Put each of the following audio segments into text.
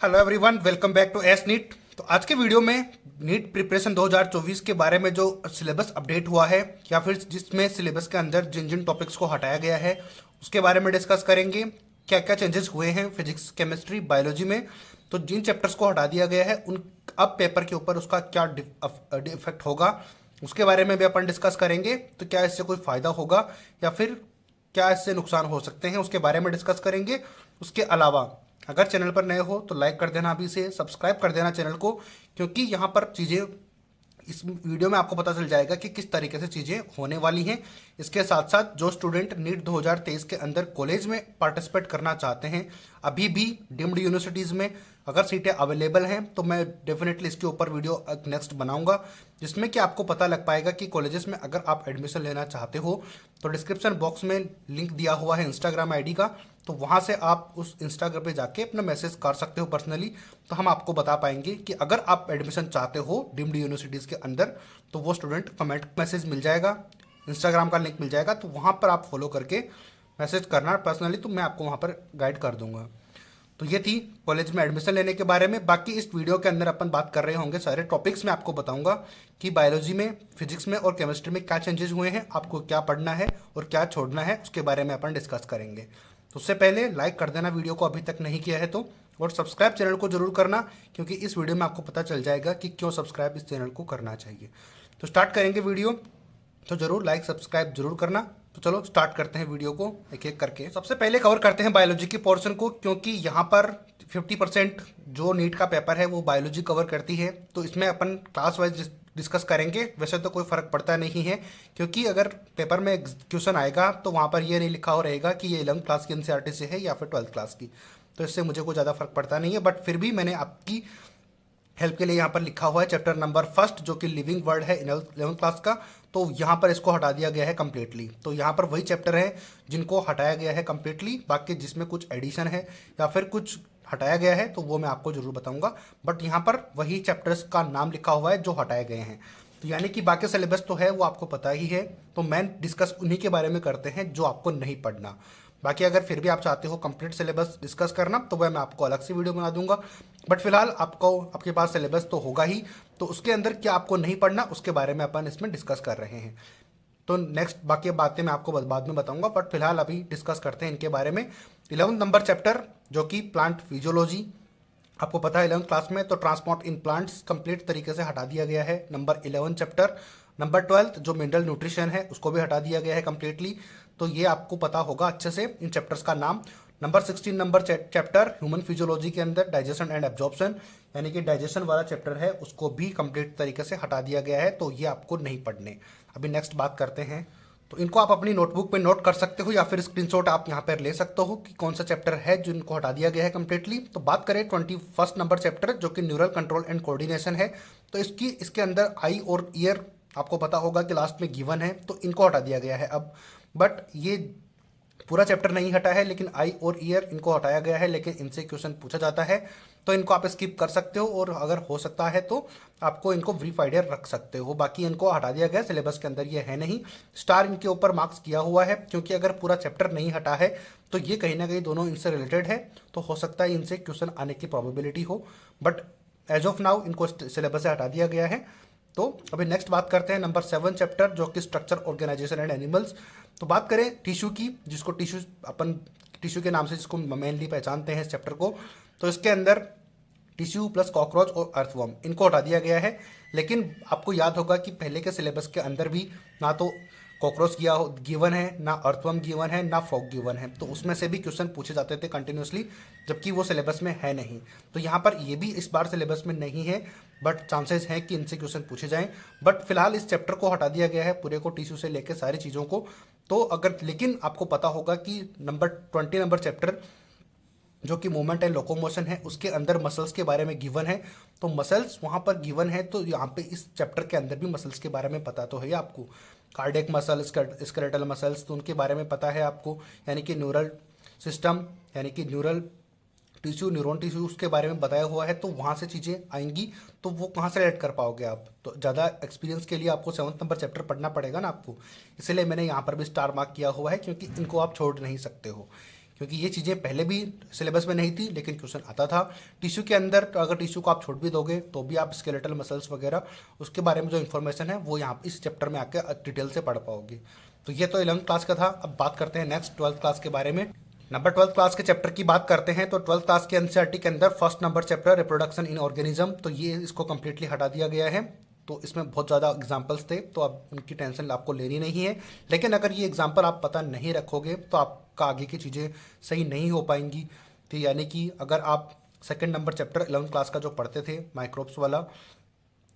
Hello everyone, welcome back to S NEET. तो आज के वीडियो में नीट प्रिपरेशन 2024 के बारे में जो सिलेबस अपडेट हुआ है या फिर जिसमें सिलेबस के अंदर जिन जिन टॉपिक्स को हटाया गया है उसके बारे में डिस्कस करेंगे। क्या क्या चेंजेस हुए हैं फिजिक्स, केमिस्ट्री, बायोलॉजी में। तो जिन चैप्टर्स को हटा दिया गया है उन अब पेपर के ऊपर उसका क्या इफेक्ट होगा उसके बारे में भी अपन डिस्कस करेंगे। तो क्या इससे कोई फ़ायदा होगा या फिर क्या इससे नुकसान हो सकते हैं उसके बारे में डिस्कस करेंगे। उसके अलावा अगर चैनल पर नए हो तो लाइक कर देना, अभी से सब्सक्राइब कर देना चैनल को, क्योंकि यहाँ पर चीज़ें इस वीडियो में आपको पता चल जाएगा कि किस तरीके से चीज़ें होने वाली हैं। इसके साथ साथ जो स्टूडेंट नीट 2023 के अंदर कॉलेज में पार्टिसिपेट करना चाहते हैं अभी भी डीम्ड यूनिवर्सिटीज़ में अगर सीटें अवेलेबल हैं तो मैं डेफिनेटली इसके ऊपर वीडियो नेक्स्ट बनाऊंगा जिसमें कि आपको पता लग पाएगा कि कॉलेजेस में अगर आप एडमिशन लेना चाहते हो तो डिस्क्रिप्शन बॉक्स में लिंक दिया हुआ है इंस्टाग्राम आईडी का, तो वहाँ से आप उस इंस्टाग्राम पे जाके अपना मैसेज कर सकते हो पर्सनली। तो हम आपको बता पाएंगे कि अगर आप एडमिशन चाहते हो डीम्ड यूनिवर्सिटीज़ के अंदर तो वो स्टूडेंट कमेंट मैसेज मिल जाएगा, इंस्टाग्राम का लिंक मिल जाएगा, तो वहाँ पर आप फॉलो करके मैसेज करना पर्सनली, तो मैं आपको वहाँ पर गाइड कर दूंगा। तो ये थी कॉलेज में एडमिशन लेने के बारे में। बाकी इस वीडियो के अंदर अपन बात कर रहे होंगे सारे टॉपिक्स में आपको बताऊंगा कि बायोलॉजी में, फिजिक्स में और केमिस्ट्री में क्या चेंजेस हुए हैं, आपको क्या पढ़ना है और क्या छोड़ना है उसके बारे में अपन डिस्कस करेंगे। तो उससे पहले लाइक कर देना वीडियो को अभी तक नहीं किया है तो, और सब्सक्राइब चैनल को जरूर करना, क्योंकि इस वीडियो में आपको पता चल जाएगा कि क्यों सब्सक्राइब इस चैनल को करना चाहिए। तो स्टार्ट करेंगे वीडियो, तो जरूर लाइक सब्सक्राइब जरूर करना। तो चलो स्टार्ट करते हैं वीडियो को एक एक करके। सबसे पहले कवर करते हैं बायोलॉजी के पोर्शन को, क्योंकि यहाँ पर 50% जो नीट का पेपर है वो बायोलॉजी कवर करती है। तो इसमें अपन क्लास वाइज डिस्कस करेंगे। वैसे तो कोई फर्क पड़ता नहीं है, क्योंकि अगर पेपर में क्वेश्चन आएगा तो वहाँ पर ये नहीं लिखा हो रहेगा कि ये 11th क्लास की एनसीईआरटी से है या फिर 12th क्लास की। तो इससे मुझे कोई ज़्यादा फर्क पड़ता नहीं है, बट फिर भी मैंने आपकी हेल्प के लिए यहाँ पर लिखा हुआ है चैप्टर नंबर फर्स्ट जो कि लिविंग वर्ड है 11th क्लास का। तो यहाँ पर इसको हटा दिया गया है कम्प्लीटली। तो यहाँ पर वही चैप्टर है जिनको हटाया गया है कम्प्लीटली। बाकी जिसमें कुछ एडिशन है या फिर कुछ हटाया गया है तो वो मैं आपको जरूर बताऊंगा, बट यहाँ पर वही चैप्टर्स का नाम लिखा हुआ है जो हटाए गए हैं। तो यानी कि बाकी सिलेबस तो है वो आपको पता ही है। तो मैं डिस्कस उन्हीं के बारे में करते हैं जो आपको नहीं पढ़ना। बाकी अगर फिर भी आप चाहते हो कंप्लीट सिलेबस डिस्कस करना तो वह मैं आपको अलग से वीडियो बना दूंगा, बट फिलहाल आपको आपके पास सिलेबस तो होगा ही। तो उसके अंदर क्या आपको नहीं पढ़ना उसके बारे में अपन इसमें डिस्कस कर रहे हैं। तो नेक्स्ट बाकी बातें मैं आपको बाद में बताऊंगा, बट फिलहाल अभी डिस्कस करते हैं इनके बारे में। 11 नंबर चैप्टर जो कि प्लांट फिजियोलॉजी, आपको पता है 11th क्लास में तो ट्रांसपोर्ट इन प्लांट्स कंप्लीट तरीके से हटा दिया गया है नंबर 11 चैप्टर। नंबर 12 जो मिनरल न्यूट्रिशन है उसको भी हटा दिया गया है कंप्लीटली। तो ये आपको पता होगा अच्छे से इन चैप्टर्स का नाम। Number 16 number chapter human physiology के अंदर डाइजेशन एंड एब्जॉर्प्शन, यानी कि डाइजेशन वाला चैप्टर है, उसको भी कंप्लीट तरीके से हटा दिया गया है। तो ये आपको नहीं पढ़ने। अभी नेक्स्ट बात करते हैं। तो इनको आप अपनी नोटबुक पे नोट कर सकते हो या फिर स्क्रीनशॉट आप यहाँ पर ले सकते हो कि कौन सा चैप्टर है जिनको हटा दिया गया है कम्प्लीटली। तो बात करें 21 नंबर चैप्टर जो कि न्यूरल कंट्रोल एंड कोऑर्डिनेशन है। तो इसके अंदर आई और ईयर आपको पता होगा कि लास्ट में गिवन है, तो इनको हटा दिया गया है अब। बट ये पूरा चैप्टर नहीं हटा है, लेकिन आई और ईयर इनको हटाया गया है, लेकिन इनसे क्वेश्चन पूछा जाता है तो इनको आप स्किप कर सकते हो, और अगर हो सकता है तो आपको इनको ब्रीफ आइडिया रख सकते हो। बाकी इनको हटा दिया गया, सिलेबस के अंदर ये है नहीं। स्टार इनके ऊपर मार्क्स किया हुआ है, क्योंकि अगर पूरा चैप्टर नहीं हटा है तो ये कहीं ना कहीं दोनों इनसे रिलेटेड है, तो हो सकता है इनसे क्वेश्चन आने की प्रोबेबिलिटी हो। बट एज ऑफ नाउ इनको सिलेबस से हटा दिया गया है। तो अभी नेक्स्ट बात करते हैं नंबर 7 चैप्टर जो कि स्ट्रक्चर, ऑर्गेनाइजेशन एंड एनिमल्स। तो बात करें टिश्यू की, जिसको अपन टिश्यू के नाम से जिसको मेनली पहचानते हैं इस चैप्टर को। तो इसके अंदर टिश्यू प्लस कॉकरोच और अर्थवर्म इनको हटा दिया गया है। लेकिन आपको याद होगा कि पहले के सिलेबस के अंदर भी ना तो कॉकरोच गिवन है, ना अर्थवर्म गिवन है, ना फ्रॉग गिवन है। तो उसमें से भी क्वेश्चन पूछे जाते थे कंटिन्यूसली, जबकि वो सिलेबस में है नहीं। तो यहाँ पर ये भी इस बार सिलेबस में नहीं है, बट चांसेस हैं कि इनसे क्वेश्चन पूछे जाएं। बट फिलहाल इस चैप्टर को हटा दिया गया है पूरे को, टिश्यू से लेकर सारी चीज़ों को। तो अगर लेकिन आपको पता होगा कि नंबर 20 नंबर चैप्टर जो कि मूवमेंट एंड लोकोमोशन है उसके अंदर मसल्स के बारे में गिवन है। तो मसल्स वहाँ पर गिवन है, तो यहाँ पे इस चैप्टर के अंदर भी मसल्स के बारे में पता तो है आपको। कार्डियक मसल, स्केलेटल मसल्स, तो उनके बारे में पता है आपको, यानी कि न्यूरल सिस्टम, यानी कि न्यूरल टिश्यू, न्यूरॉन टिश्यू, उसके बारे में बताया हुआ है। तो वहाँ से चीज़ें आएंगी, तो वो कहाँ से ऐड कर पाओगे आप। तो ज़्यादा एक्सपीरियंस के लिए आपको 7 नंबर चैप्टर पढ़ना पड़ेगा ना आपको, इसलिए मैंने यहाँ पर भी स्टार मार्क किया हुआ है, क्योंकि इनको आप छोड़ नहीं सकते हो, क्योंकि ये चीज़ें पहले भी सिलेबस में नहीं थी लेकिन क्वेश्चन आता था। टिश्यू के अंदर अगर टिश्यू को आप छोड़ भी दोगे तो भी आप स्केलेटल मसल्स वगैरह उसके बारे में जो इन्फॉर्मेशन है वो यहाँ इस चैप्टर में आके डिटेल से पढ़ पाओगे। तो ये तो 11th क्लास का था। अब बात करते हैं नेक्स्ट 12th क्लास के बारे में। नंबर 12th क्लास के चैप्टर की बात करते हैं तो 12th क्लास के एनसीईआरटी के अंदर first number chapter reproduction in organism, तो ये इसको कंप्लीटली हटा दिया गया है। तो इसमें बहुत ज़्यादा एग्जाम्पल्स थे तो अब उनकी टेंशन आपको लेनी नहीं है, लेकिन अगर ये एग्जाम्पल आप पता नहीं रखोगे तो आपका आगे की चीज़ें सही नहीं हो पाएंगी। तो यानी कि अगर आप second number chapter 11th class का जो पढ़ते थे माइक्रोब्स वाला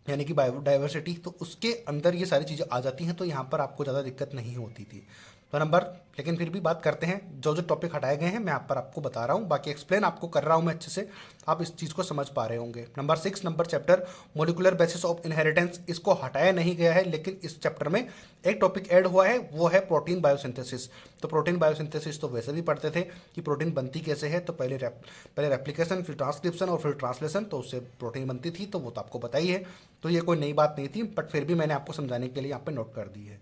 यानी कि बायोडाइवर्सिटी, तो उसके अंदर ये सारी चीज़ें आ जाती हैं तो यहाँ पर आपको ज़्यादा दिक्कत नहीं होती थी। तो लेकिन फिर भी बात करते हैं, जो जो टॉपिक हटाए गए हैं मैं यहाँ पर आपको बता रहा हूँ, बाकी एक्सप्लेन आपको कर रहा हूँ मैं अच्छे से, आप इस चीज़ को समझ पा रहे होंगे। Number 6 number chapter molecular basis of inheritance, इसको हटाया नहीं गया है लेकिन इस चैप्टर में एक टॉपिक ऐड हुआ है, वो है प्रोटीन बायोसिंथेसिस। तो प्रोटीन बायोसिंथेसिस तो वैसे भी पढ़ते थे कि प्रोटीन बनती कैसे है, तो पहले रेप्लिकेशन, फिर ट्रांसक्रिप्शन और फिर ट्रांसलेशन, तो उससे प्रोटीन बनती थी, तो वो तो आपको पता ही है। तो ये कोई नई बात नहीं थी, बट फिर भी मैंने आपको समझाने के लिए यहाँ पे नोट कर दी है।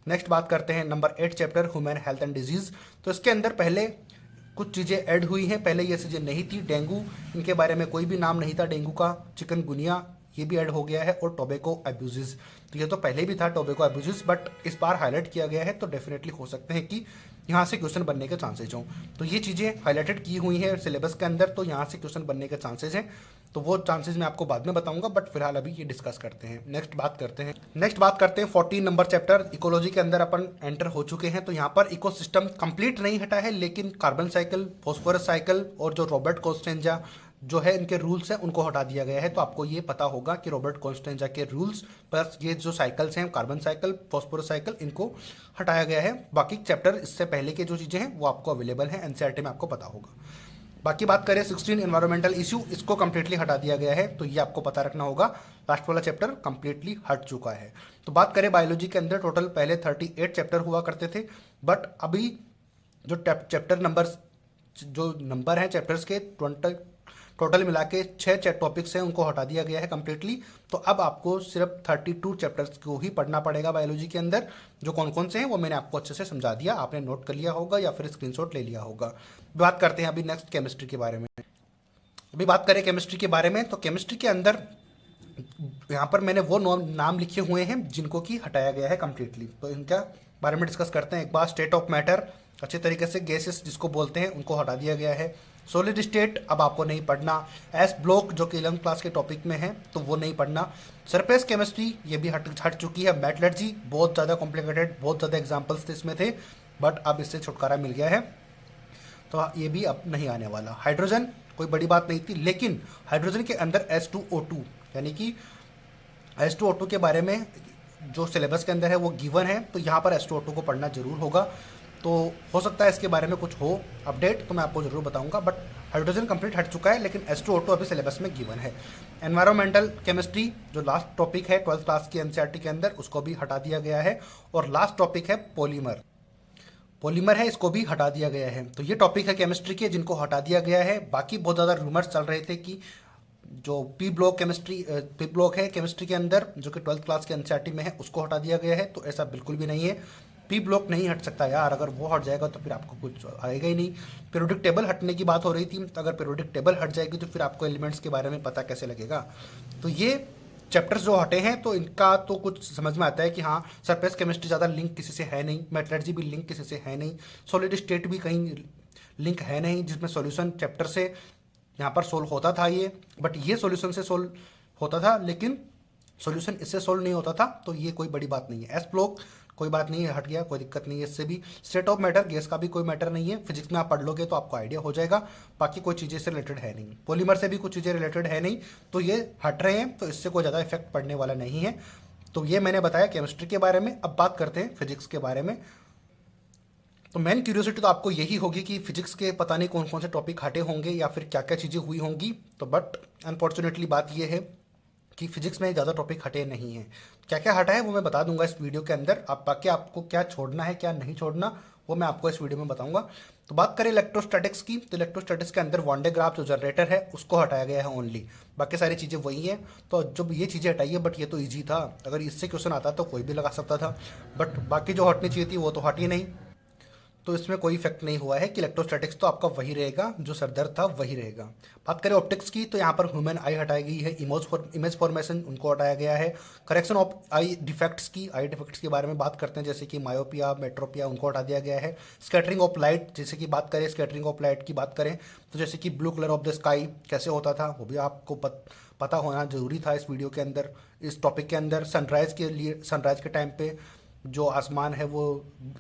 नेक्स्ट बात करते हैं number 8 chapter human health and disease. तो इसके अंदर पहले कुछ चीज़ें ऐड हुई हैं, पहले ये चीज़ें नहीं थी। डेंगू, इनके बारे में कोई भी नाम नहीं था डेंगू का। चिकनगुनिया, ये भी ऐड हो गया है। और टोबैको अब्यूजेस, तो ये तो पहले भी था टोबैको अब्यूजेस, बट इस बार हाईलाइट किया गया है, तो डेफिनेटली हो सकते हैं कि यहाँ से क्वेश्चन बनने के चांसेज हों। तो ये चीज़ें हाईलाइटेड की हुई हैं सिलेबस के अंदर, तो यहाँ से क्वेश्चन बनने के चांसेज हैं। तो वो चांसेस मैं आपको बाद में बताऊंगा, बट फिलहाल अभी ये डिस्कस करते हैं। नेक्स्ट बात करते हैं 14 नंबर चैप्टर इकोलॉजी के अंदर अपन एंटर हो चुके हैं। तो यहाँ पर इकोसिस्टम कंप्लीट नहीं हटा है, लेकिन कार्बन साइकिल, फॉस्फोरस साइकिल और जो रॉबर्ट कॉस्टेंजा जो है इनके रूल्स हैं उनको हटा दिया गया है। तो आपको ये पता होगा कि रॉबर्ट कॉन्स्टेंजा के रूल्स प्लस ये जो साइकिल्स हैं कार्बन साइकिल, फॉस्फोरस साइकिल, इनको हटाया गया है। बाकी चैप्टर इससे पहले के जो चीज़ें हैं वो आपको अवेलेबल हैं एनसीईआरटी में, आपको पता होगा। बाकी बात करें 16 एनवायरमेंटल इशू, इसको कंप्लीटली हटा दिया गया है, तो ये आपको पता रखना होगा। लास्ट वाला चैप्टर कंप्लीटली हट चुका है। तो बात करें बायोलॉजी के अंदर टोटल पहले 38 चैप्टर हुआ करते थे, बट अभी जो चैप्टर नंबर जो नंबर हैं चैप्टर्स के टोटल मिला के 6 टॉपिक्स हैं, उनको हटा दिया गया है कंप्लीटली। तो अब आपको सिर्फ 32 चैप्टर्स को ही पढ़ना पड़ेगा बायोलॉजी के अंदर। जो कौन कौन से हैं वो मैंने आपको अच्छे से समझा दिया, आपने नोट कर लिया होगा या फिर स्क्रीनशॉट ले लिया होगा। बात करते हैं अभी नेक्स्ट केमिस्ट्री के बारे में। अभी बात करें केमिस्ट्री के बारे में, तो केमिस्ट्री के अंदर यहाँ पर मैंने वो नाम लिखे हुए हैं जिनको कि हटाया गया है कंप्लीटली। तो इनका बारे में डिस्कस करते हैं। एक बार स्टेट ऑफ मैटर, अच्छे तरीके से गैसेस जिसको बोलते हैं उनको हटा दिया गया है। सॉलिड स्टेट अब आपको नहीं पढ़ना। एस ब्लॉक जो कि 11th क्लास के टॉपिक में है तो वो नहीं पढ़ना। सरफेस केमिस्ट्री ये भी हट चुकी है। मेटलर्जी बहुत ज़्यादा कॉम्प्लिकेटेड, बहुत ज़्यादा एग्जाम्पल्स इसमें थे, बट अब इससे छुटकारा मिल गया है, तो ये भी अब नहीं आने वाला। हाइड्रोजन कोई बड़ी बात नहीं थी, लेकिन हाइड्रोजन के अंदर H2O2 यानी कि H2O2 के बारे में जो सिलेबस के अंदर है वो गिवन है, तो यहाँ पर H2O2 को पढ़ना जरूर होगा। तो हो सकता है इसके बारे में कुछ हो अपडेट, तो मैं आपको जरूर बताऊंगा। बट हाइड्रोजन कंप्लीट हट चुका है, लेकिन H2O2 अभी सिलेबस में गिवन है। एनवायरमेंटल केमिस्ट्री जो लास्ट टॉपिक है 12th क्लास की एनसीईआरटी के अंदर, उसको भी हटा दिया गया है। और लास्ट टॉपिक है पॉलीमर है, इसको भी हटा दिया गया है। तो ये टॉपिक है केमिस्ट्री के जिनको हटा दिया गया है। बाकी बहुत ज़्यादा रूमर्स चल रहे थे कि जो पी ब्लॉक है केमिस्ट्री के अंदर जो कि 12th क्लास के एनसीईआरटी में है उसको हटा दिया गया है, तो ऐसा बिल्कुल भी नहीं है। पी ब्लॉक नहीं हट सकता यार, अगर वो हट जाएगा तो फिर आपको कुछ आएगा ही नहीं। पीरियोडिक टेबल हटने की बात हो रही थी, तो अगर पीरियोडिक टेबल हट जाएगी तो फिर आपको एलिमेंट्स के बारे में पता कैसे लगेगा। तो ये चैप्टर्स जो हटे हैं तो इनका तो कुछ समझ में आता है कि हाँ सरफेस केमिस्ट्री ज़्यादा लिंक किसी से है नहीं, मेटलर्जी भी लिंक किसी से है नहीं, सॉलिड स्टेट भी कहीं लिंक है नहीं जिसमें सॉल्यूशन चैप्टर से यहाँ पर सोल्व होता था ये, बट ये सॉल्यूशन से सोल्व होता था लेकिन सॉल्यूशन इससे सोल्व नहीं होता था, तो ये कोई बड़ी बात नहीं है। एस ब्लॉक कोई बात नहीं है, हट गया, कोई दिक्कत नहीं है इससे भी। स्टेट ऑफ मैटर गैस का भी कोई मैटर नहीं है, फिजिक्स में आप पढ़ लोगे तो आपको आइडिया हो जाएगा। बाकी कोई चीज़ें से रिलेटेड है नहीं, पॉलीमर से भी कुछ चीज़ें रिलेटेड है नहीं, तो ये हट रहे हैं, तो इससे कोई ज़्यादा इफेक्ट पड़ने वाला नहीं है। तो ये मैंने बताया केमिस्ट्री के बारे में। अब बात करते हैं फिजिक्स के बारे में। तो मेन क्यूरियोसिटी तो आपको यही होगी कि फिजिक्स के पता नहीं कौन कौन से टॉपिक हटे होंगे या फिर क्या क्या चीज़ें हुई होंगी। तो बट अनफॉर्चुनेटली बात यह है कि फिजिक्स में ज़्यादा टॉपिक हटे नहीं हैं। क्या क्या हटा है वो मैं बता दूंगा इस वीडियो के अंदर। आप बाकी आपको क्या छोड़ना है क्या नहीं छोड़ना वो मैं आपको इस वीडियो में बताऊंगा। तो बात करें इलेक्ट्रोस्टैटिक्स की, तो इलेक्ट्रोस्टैटिक्स के अंदर वॉन डे ग्राफ जो जनरेटर है उसको हटाया गया है ओनली, बाकी सारी चीज़ें वही हैं। तो जब ये चीज़ें हटाई है, बट ये तो ईजी था, अगर इससे क्वेश्चन आता तो कोई भी लगा सकता था, बट बाकी जो हटनी चाहिए थी वो तो हटी नहीं। तो इसमें कोई इफेक्ट नहीं हुआ है कि इलेक्ट्रोस्टैटिक्स तो आपका वही रहेगा, जो सरदर्द था वही रहेगा। बात करें ऑप्टिक्स की, तो यहाँ पर ह्यूमन आई हटाई गई है, इमेज फॉर्मेशन उनको हटाया गया है। करेक्शन ऑफ आई डिफेक्ट्स की, आई डिफेक्ट्स के बारे में बात करते हैं, जैसे कि मायोपिया, मेट्रोपिया, उनको हटा दिया गया है। स्कैटरिंग ऑफ लाइट, जैसे कि बात करें स्कैटरिंग ऑफ लाइट की बात करें तो जैसे कि blue colour of the sky कैसे होता था वो भी आपको पता होना जरूरी था इस वीडियो के अंदर, इस टॉपिक के अंदर। सनराइज के लिए, सनराइज के टाइम पे जो आसमान है वो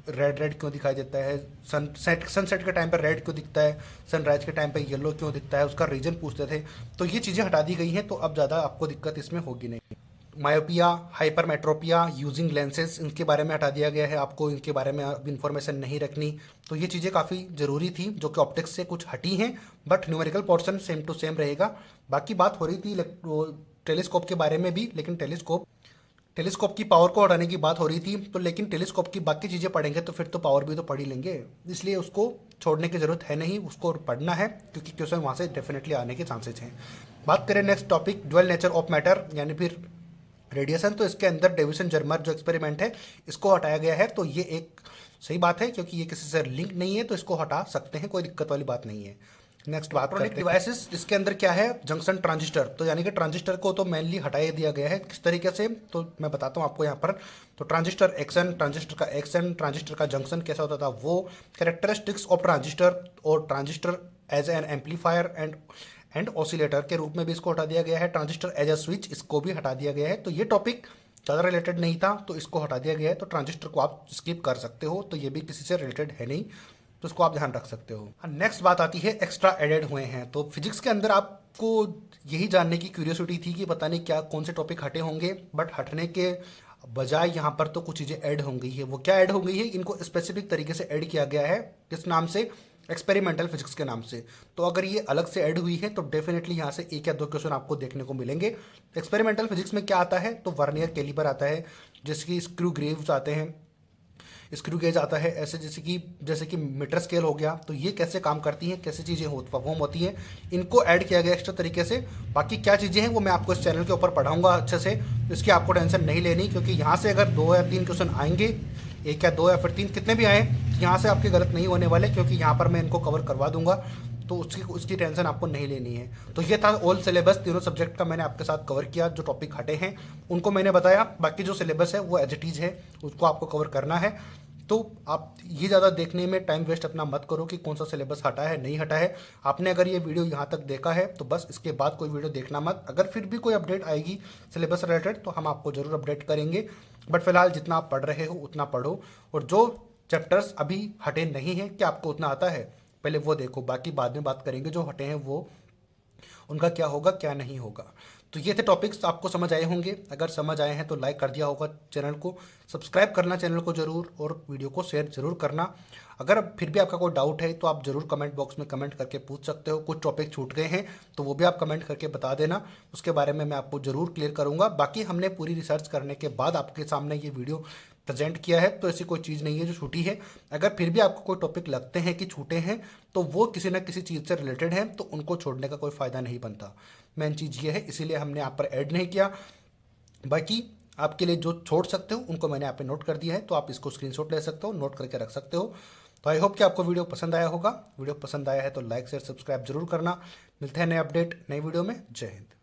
रेड रेड क्यों दिखाई देता है, सनसेट के टाइम पे रेड क्यों दिखता है, सनराइज के टाइम पे येलो क्यों दिखता है, उसका रीजन पूछते थे। तो ये चीज़ें हटा दी गई हैं, तो अब ज़्यादा आपको दिक्कत इसमें होगी नहीं। मायोपिया, हाइपरमेट्रोपिया, यूजिंग लेंसेज, इनके बारे में हटा दिया गया है, आपको इनके बारे में अब इन्फॉर्मेशन नहीं रखनी। तो ये चीज़ें काफ़ी ज़रूरी थी जो कि ऑप्टिक्स से कुछ हटी हैं, but numerical portion same to same रहेगा। बाकी बात हो रही थी टेलीस्कोप के बारे में भी, लेकिन टेलीस्कोप की पावर को हटाने की बात हो रही थी, तो लेकिन टेलीस्कोप की बाकी चीज़ें पढ़ेंगे तो फिर तो पावर भी तो पढ़ ही लेंगे, इसलिए उसको छोड़ने की ज़रूरत है नहीं, उसको पढ़ना है क्योंकि क्वेश्चन वहाँ से डेफिनेटली आने के चांसेस हैं। बात करें next topic, dual nature of matter यानी फिर रेडिएशन, तो इसके अंदर डेविसन जर्मर जो एक्सपेरिमेंट है इसको हटाया गया है। तो ये एक सही बात है क्योंकि ये किसी से लिंक नहीं है, तो इसको हटा सकते हैं, कोई दिक्कत वाली बात नहीं है। नेक्स्ट बात इलेक्ट्रॉनिक डिवाइसेस, इसके अंदर क्या है, जंक्शन ट्रांजिस्टर, तो यानी कि ट्रांजिस्टर को तो मेनली हटाया दिया गया है। किस तरीके से, तो मैं बताता हूँ आपको यहाँ पर। तो ट्रांजिस्टर एक्शन, ट्रांजिस्टर का जंक्शन कैसा होता था वो, कैरेक्टरिस्टिक्स ऑफ ट्रांजिस्टर, और transistor as an amplifier and oscillator के रूप में भी इसको हटा दिया गया है। ट्रांजिस्टर एज अ स्विच, इसको भी हटा दिया गया है। तो ये टॉपिक ज़्यादा रिलेटेड नहीं था तो इसको हटा दिया गया है, तो ट्रांजिस्टर को आप स्किप कर सकते हो, तो ये भी किसी से रिलेटेड है नहीं, तो इसको आप ध्यान रख सकते हो। नेक्स्ट बात आती है एक्स्ट्रा एडेड हुए हैं, तो फिजिक्स के अंदर आपको यही जानने की क्यूरियोसिटी थी कि पता नहीं क्या कौन से टॉपिक हटे होंगे, बट हटने के बजाय यहाँ पर तो कुछ चीज़ें ऐड हो गई है। वो क्या ऐड हो गई है, इनको स्पेसिफिक तरीके से ऐड किया गया है, किस नाम से, एक्सपेरिमेंटल फिजिक्स के नाम से। तो अगर ये अलग से ऐड हुई है तो डेफिनेटली यहाँ से एक या दो क्वेश्चन आपको देखने को मिलेंगे। एक्सपेरिमेंटल फिजिक्स में क्या आता है, तो वर्नियर कैलिपर आता है, जैसे कि स्क्रू ग्रेव्स आते हैं, स्क्रू गेज आता है, ऐसे जैसे कि मीटर स्केल हो गया। तो ये कैसे काम करती हैं, कैसे चीज़ें परफॉर्म होती हैं, इनको ऐड किया गया एक्स्ट्रा तरीके से। बाकी क्या चीज़ें हैं वो मैं आपको इस चैनल के ऊपर पढ़ाऊंगा अच्छे से, इसकी आपको टेंशन नहीं लेनी, क्योंकि यहाँ से अगर 2 या 3 क्वेश्चन आएंगे, 1 या 2 या फिर 3 कितने भी आए, यहाँ से आपके गलत नहीं होने वाले, क्योंकि यहाँ पर मैं इनको कवर करवा दूंगा, तो उसकी टेंशन आपको नहीं लेनी है। तो ये था ऑल सिलेबस, तीनों सब्जेक्ट का मैंने आपके साथ कवर किया, जो टॉपिक हटे हैं उनको मैंने बताया, बाकी जो सिलेबस है वो एज इट इज़ है, उसको आपको कवर करना है। तो आप ये ज़्यादा देखने में टाइम वेस्ट अपना मत करो कि कौन सा सिलेबस हटा है नहीं हटा है। आपने अगर ये वीडियो यहाँ तक देखा है तो बस इसके बाद कोई वीडियो देखना मत। अगर फिर भी कोई अपडेट आएगी सिलेबस रिलेटेड तो हम आपको ज़रूर अपडेट करेंगे, बट फिलहाल जितना आप पढ़ रहे हो उतना पढ़ो, और जो चैप्टर्स अभी हटे नहीं हैं क्या आपको उतना आता है पहले वो देखो, बाकी बाद में बात करेंगे जो हटे हैं वो उनका क्या होगा क्या नहीं होगा। तो ये थे टॉपिक्स, आपको समझ आए होंगे, अगर समझ आए हैं तो लाइक कर दिया होगा चैनल को, सब्सक्राइब करना चैनल को ज़रूर, और वीडियो को शेयर ज़रूर करना। अगर फिर भी आपका कोई डाउट है तो आप ज़रूर कमेंट बॉक्स में कमेंट करके पूछ सकते हो, कुछ टॉपिक छूट गए हैं तो वो भी आप कमेंट करके बता देना, उसके बारे में मैं आपको ज़रूर क्लियर करूँगा। बाकी हमने पूरी रिसर्च करने के बाद आपके सामने ये वीडियो प्रेजेंट किया है, तो ऐसी कोई चीज़ नहीं है जो छूटी है। अगर फिर भी आपको कोई टॉपिक लगते हैं कि छूटे हैं तो वो किसी न किसी चीज़ से रिलेटेड है, तो उनको छोड़ने का कोई फ़ायदा नहीं बनता। मेन चीज़ ये है, इसीलिए हमने यहाँ पर ऐड नहीं किया। बाकी आपके लिए जो छोड़ सकते हो उनको मैंने यहाँ पे नोट कर दिया है, तो आप इसको स्क्रीनशॉट ले सकते हो, नोट करके रख सकते हो। तो आई होप कि आपको वीडियो पसंद आया होगा। वीडियो पसंद आया है तो लाइक शेयर सब्सक्राइब जरूर करना। मिलते हैं नए अपडेट नई वीडियो में। जय हिंद।